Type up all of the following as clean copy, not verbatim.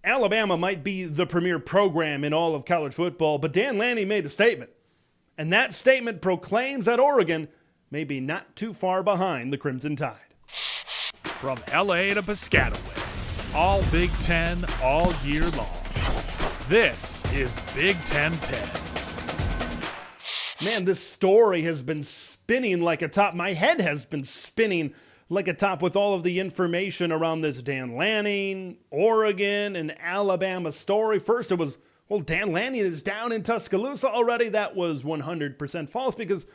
Alabama might be the premier program in all of college football, but Dan Lanning made a statement. And that statement proclaims that Oregon may be not too far behind the Crimson Tide. From LA to Piscataway, all Big Ten all year long. This is Big Ten 10. Man, this story has been spinning like a top. My head has been spinning like a top with all of the information around this Dan Lanning, Oregon, and Alabama story. First, it was, well, Dan Lanning is down in Tuscaloosa already. That was 100% false because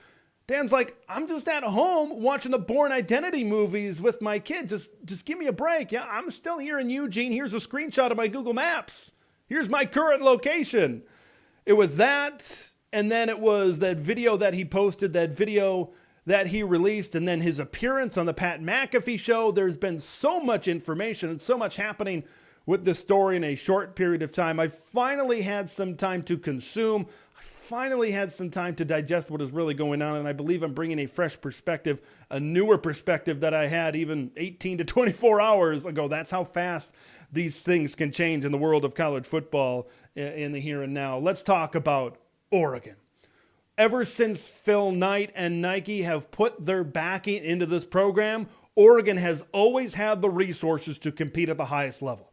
Dan's like, I'm just at home watching the Bourne Identity movies with my kid. Just give me a break. Yeah, I'm still here in Eugene. Here's a screenshot of my Google Maps. Here's my current location. It was that. And then it was that video that he posted, that video that he released, and then his appearance on the Pat McAfee show. There's been so much information and so much happening with this story in a short period of time. I finally had some time to consume. I finally had some time to digest what is really going on, and I believe I'm bringing a fresh perspective, a newer perspective that I had even 18 to 24 hours ago. That's how fast these things can change in the world of college football in the here and now. Let's talk about Oregon. Ever since Phil Knight and Nike have put their backing into this program, Oregon has always had the resources to compete at the highest level.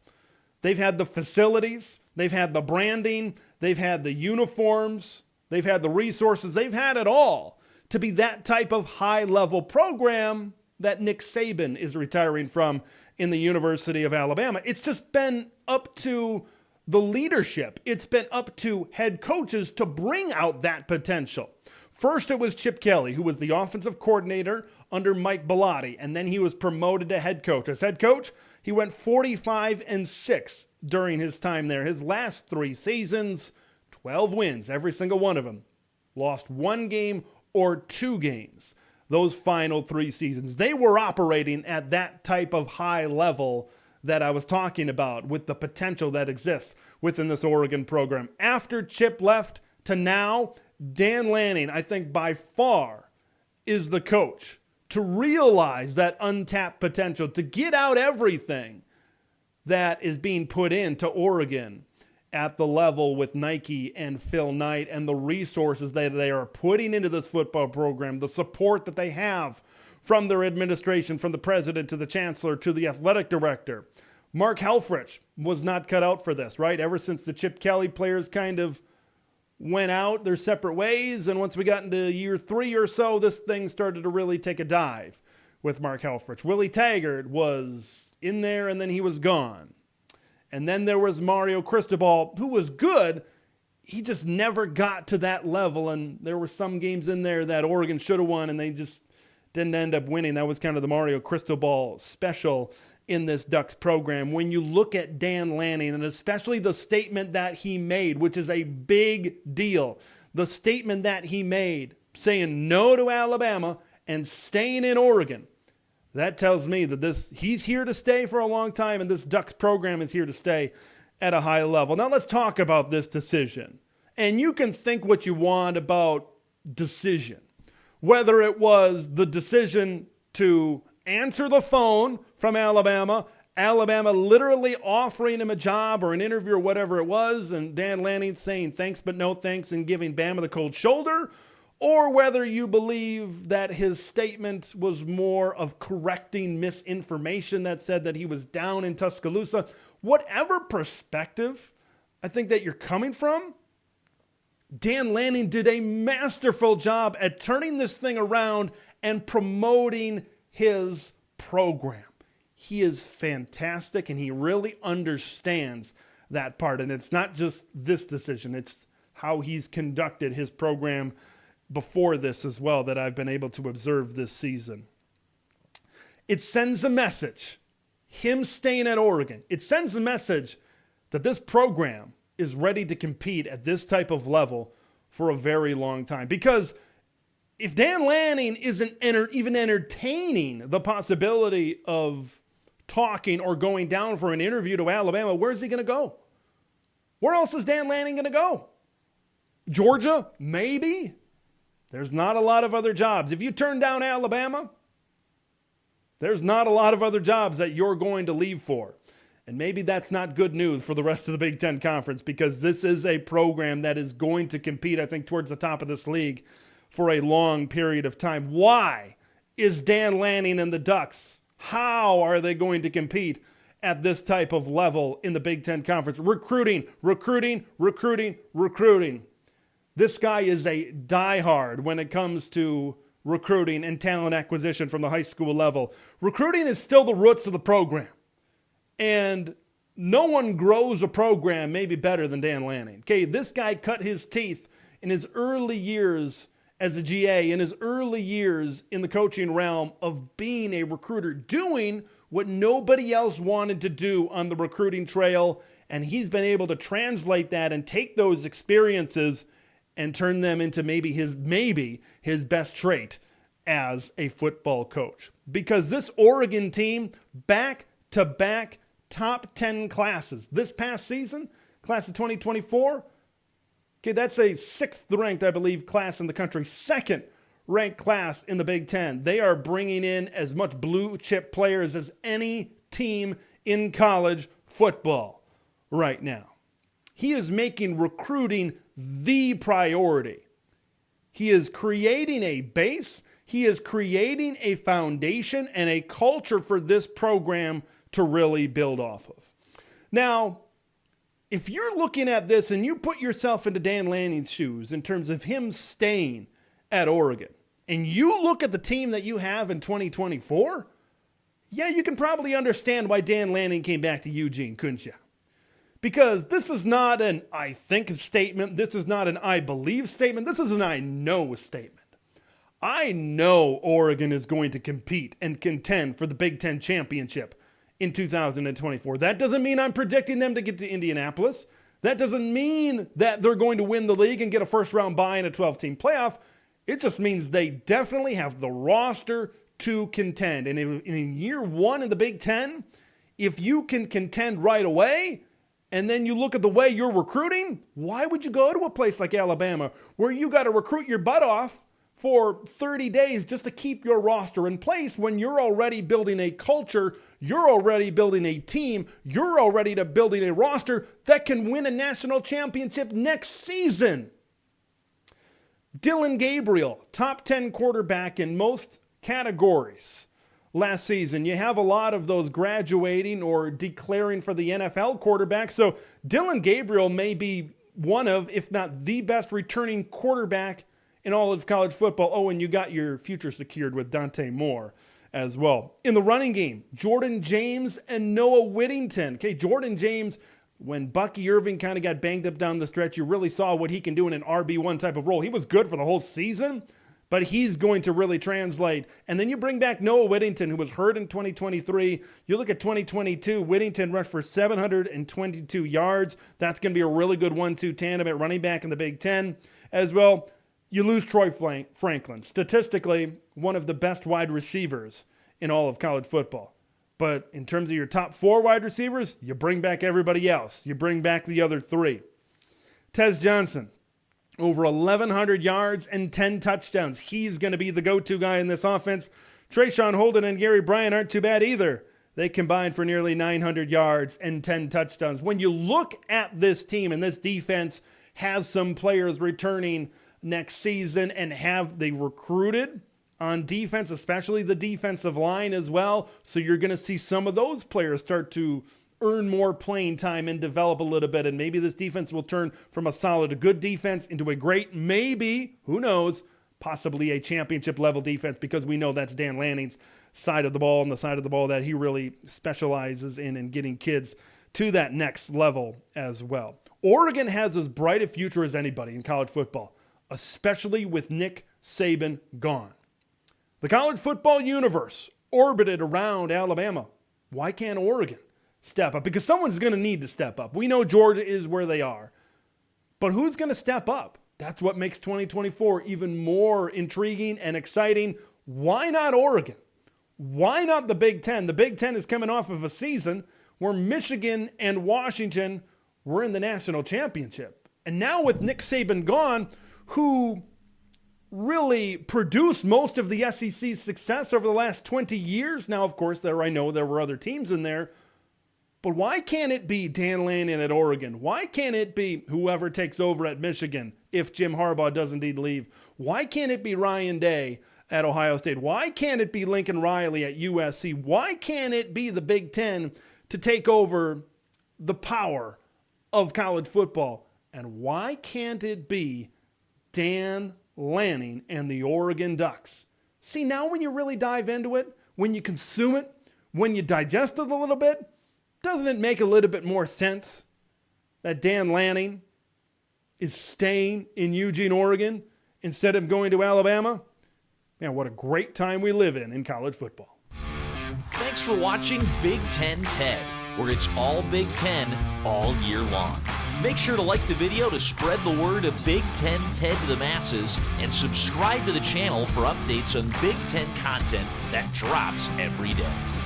They've had the facilities, they've had the branding, they've had the uniforms, they've had the resources, they've had it all to be that type of high-level program that Nick Saban is retiring from in the University of Alabama. It's just been up to the leadership. It's been up to head coaches to bring out that potential. First, it was Chip Kelly, who was the offensive coordinator under Mike Bellotti, and then he was promoted to head coach. As head coach, he went 45-6 during his time there. His last 3 seasons, 12 wins, every single one of them. Lost 1 game or 2 games. Those final 3 seasons, they were operating at that type of high level that I was talking about, with the potential that exists within this Oregon program. After Chip left to now, Dan Lanning, I think by far, is the coach to realize that untapped potential, to get out everything that is being put into Oregon at the level with Nike and Phil Knight and the resources that they are putting into this football program, the support that they have from their administration, from the president to the chancellor to the athletic director. Mark Helfrich was not cut out for this, right? Ever since the Chip Kelly players kind of went out their separate ways, and once we got into year 3 or so, this thing started to really take a dive with Mark Helfrich. Willie Taggart was in there, and then he was gone. And then there was Mario Cristobal, who was good. He just never got to that level, and there were some games in there that Oregon should have won, and they just didn't end up winning. That was kind of the Mario Cristobal special in this Ducks program. When you look at Dan Lanning, and especially the statement that he made, which is a big deal, the statement that he made saying no to Alabama and staying in Oregon, that tells me that he's here to stay for a long time, and this Ducks program is here to stay at a high level. Now let's talk about this decision. And you can think what you want about decision. Whether it was the decision to answer the phone from Alabama, Alabama literally offering him a job or an interview or whatever it was, and Dan Lanning saying thanks but no thanks and giving Bama the cold shoulder, or whether you believe that his statement was more of correcting misinformation that said that he was down in Tuscaloosa. Whatever perspective I think that you're coming from, Dan Lanning did a masterful job at turning this thing around and promoting his program. He is fantastic, and he really understands that part. And it's not just this decision, it's how he's conducted his program before this as well that I've been able to observe this season. It sends a message, him staying at Oregon, it sends a message that this program is ready to compete at this type of level for a very long time. Because if Dan Lanning isn't even entertaining the possibility of talking or going down for an interview to Alabama, where's he going to go? Where else is Dan Lanning going to go? Georgia? Maybe. There's not a lot of other jobs. If you turn down Alabama, there's not a lot of other jobs that you're going to leave for. And maybe that's not good news for the rest of the Big Ten Conference, because this is a program that is going to compete, I think, towards the top of this league for a long period of time. Why is Dan Lanning and the Ducks? How are they going to compete at this type of level in the Big Ten Conference? Recruiting. This guy is a diehard when it comes to recruiting and talent acquisition from the high school level. Recruiting is still the roots of the program. And no one grows a program maybe better than Dan Lanning. Okay, this guy cut his teeth in his early years as a GA, in his early years in the coaching realm of being a recruiter, doing what nobody else wanted to do on the recruiting trail. And he's been able to translate that and take those experiences and turn them into maybe his best trait as a football coach. Because this Oregon team, back-to-back top 10 classes this past season, class of 2024. Okay, that's a 6th ranked, I believe, class in the country, 2nd ranked class in the Big Ten. They are bringing in as much blue chip players as any team in college football right now. He is making recruiting the priority. He is creating a base. He is creating a foundation and a culture for this program to really build off of. Now, if you're looking at this and you put yourself into Dan Lanning's shoes in terms of him staying at Oregon, and you look at the team that you have in 2024, yeah, you can probably understand why Dan Lanning came back to Eugene, couldn't you? Because this is not an I think statement. This is not an I believe statement. This is an I know statement. I know Oregon is going to compete and contend for the Big Ten championship in 2024. That doesn't mean I'm predicting them to get to Indianapolis. That doesn't mean that they're going to win the league and get a first-round bye in a 12-team playoff. It just means they definitely have the roster to contend. And in year one in the Big Ten, if you can contend right away, and then you look at the way you're recruiting, why would you go to a place like Alabama where you got to recruit your butt off for 30 days just to keep your roster in place when you're already building a culture, you're already building a team, you're already building a roster that can win a national championship next season? Dillon Gabriel, top 10 quarterback in most categories last season. You have a lot of those graduating or declaring for the NFL quarterbacks. So Dillon Gabriel may be one of, if not the best returning quarterback in all of college football. Oh, and you got your future secured with Dante Moore as well. In the running game, Jordan James and Noah Whittington. Okay, Jordan James, when Bucky Irving kind of got banged up down the stretch, you really saw what he can do in an RB1 type of role. He was good for the whole season, but he's going to really translate. And then you bring back Noah Whittington, who was hurt in 2023. You look at 2022, Whittington rushed for 722 yards. That's going to be a really good 1-2 tandem at running back in the Big Ten as well. You lose Troy Franklin, statistically one of the best wide receivers in all of college football. But in terms of your top 4 wide receivers, you bring back everybody else. You bring back the other 3. Tez Johnson, over 1,100 yards and 10 touchdowns. He's going to be the go-to guy in this offense. Trayshawn Holden and Gary Bryant aren't too bad either. They combined for nearly 900 yards and 10 touchdowns. When you look at this team, and this defense has some players returning next season, and have they recruited on defense, especially the defensive line as well. So you're going to see some of those players start to earn more playing time and develop a little bit. And maybe this defense will turn from a solid, a good defense into a great, maybe, who knows, possibly a championship level defense, because we know that's Dan Lanning's side of the ball, and the side of the ball that he really specializes in getting kids to that next level as well. Oregon has as bright a future as anybody in college football, especially with Nick Saban gone. The college football universe orbited around Alabama. Why can't Oregon step up? Because someone's going to need to step up. We know Georgia is where they are. But who's going to step up? That's what makes 2024 even more intriguing and exciting. Why not Oregon? Why not the Big Ten? The Big Ten is coming off of a season where Michigan and Washington were in the national championship. And now with Nick Saban gone, who really produced most of the SEC's success over the last 20 years. Now, of course, I know there were other teams in there, But why can't it be Dan Lanning at Oregon? Why can't it be whoever takes over at Michigan if Jim Harbaugh does indeed leave? Why can't it be Ryan Day at Ohio State? Why can't it be Lincoln Riley at USC? Why can't it be the Big Ten to take over the power of college football? And why can't it be Dan Lanning and the Oregon Ducks? See, now when you really dive into it, when you consume it, when you digest it a little bit, doesn't it make a little bit more sense that Dan Lanning is staying in Eugene, Oregon, instead of going to Alabama? Man, what a great time we live in college football. Thanks for watching Big Ten Ted, where it's all Big Ten all year long. Make sure to like the video to spread the word of Big Ten Ted to the masses, and subscribe to the channel for updates on Big Ten content that drops every day.